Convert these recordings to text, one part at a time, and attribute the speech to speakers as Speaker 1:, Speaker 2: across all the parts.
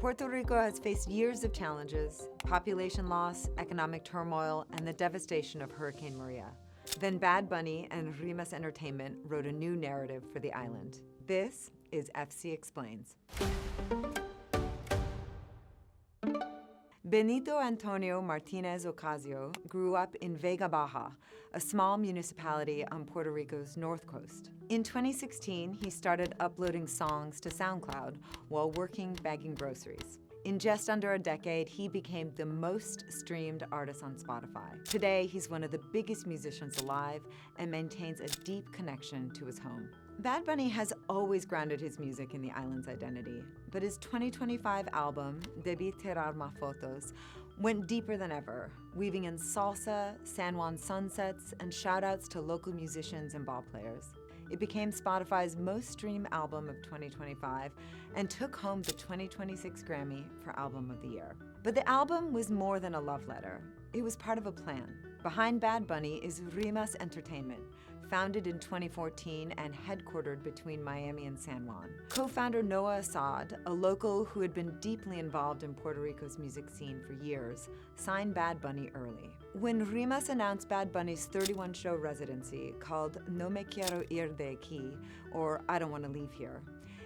Speaker 1: Puerto Rico has faced years of challenges, population loss, economic turmoil, and the devastation of Hurricane Maria. Then Bad Bunny and Rimas Entertainment wrote a new narrative for the island. This is FC Explains. Benito Antonio Martinez Ocasio grew up in Vega Baja, a small municipality on Puerto Rico's north coast. In 2016, he started uploading songs to SoundCloud while working bagging groceries. In just under a decade, he became the most streamed artist on Spotify. Today, he's one of the biggest musicians alive and maintains a deep connection to his home. Bad Bunny has always grounded his music in the island's identity, but his 2025 album, Debí Tirar Más Fotos, went deeper than ever, weaving in salsa, San Juan sunsets, and shout-outs to local musicians and ball players. It became Spotify's most streamed album of 2025 and took home the 2026 Grammy for Album of the Year. But the album was more than a love letter. It was part of a plan. Behind Bad Bunny is Rimas Entertainment, founded in 2014 and headquartered between Miami and San Juan. Co-founder Noah Assad, a local who had been deeply involved in Puerto Rico's music scene for years, signed Bad Bunny early. When Rimas announced Bad Bunny's 31-show residency called No Me Quiero Ir de Aquí, or I Don't Want to Leave Here,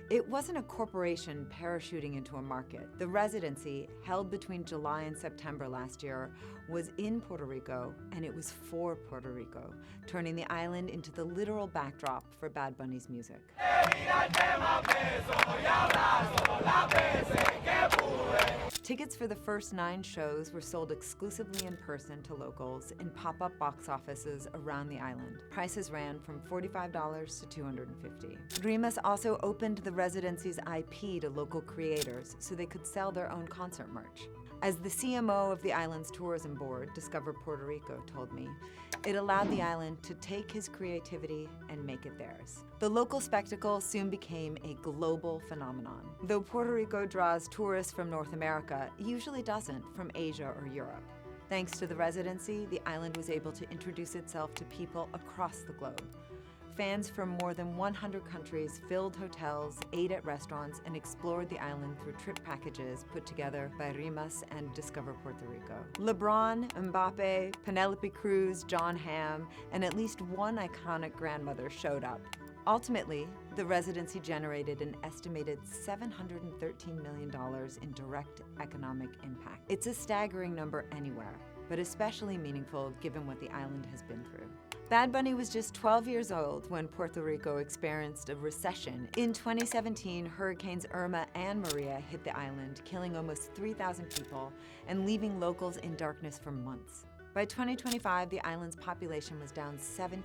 Speaker 1: it wasn't a corporation parachuting into a market. The residency, held between July and September last year, was in Puerto Rico, and it was for Puerto Rico, turning the island into the literal backdrop for Bad Bunny's music. Tickets for the first 9 shows were sold exclusively in person to locals in pop-up box offices around the island. Prices ran from $45 to $250. Rimas also opened the residency's IP to local creators so they could sell their own concert merch. As the CMO of the island's tourism board, Discover Puerto Rico, told me, it allowed the island to take his creativity and make it theirs. The local spectacle soon became a global phenomenon. Though Puerto Rico draws tourists from North America, it usually doesn't from Asia or Europe. Thanks to the residency, the island was able to introduce itself to people across the globe. Fans from more than 100 countries filled hotels, ate at restaurants, and explored the island through trip packages put together by Rimas and Discover Puerto Rico. LeBron, Mbappe, Penelope Cruz, John Hamm, and at least one iconic grandmother showed up. Ultimately, the residency generated an estimated $713 million in direct economic impact. It's a staggering number anywhere, but especially meaningful given what the island has been through. Bad Bunny was just 12 years old when Puerto Rico experienced a recession. In 2017, Hurricanes Irma and Maria hit the island, killing almost 3,000 people and leaving locals in darkness for months. By 2025, the island's population was down 17%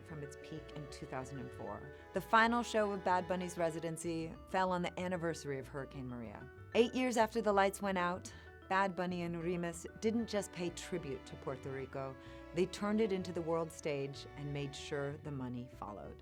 Speaker 1: from its peak in 2004. The final show of Bad Bunny's residency fell on the anniversary of Hurricane Maria. 8 years after the lights went out, Bad Bunny and Rimas didn't just pay tribute to Puerto Rico, they turned it into the world stage and made sure the money followed.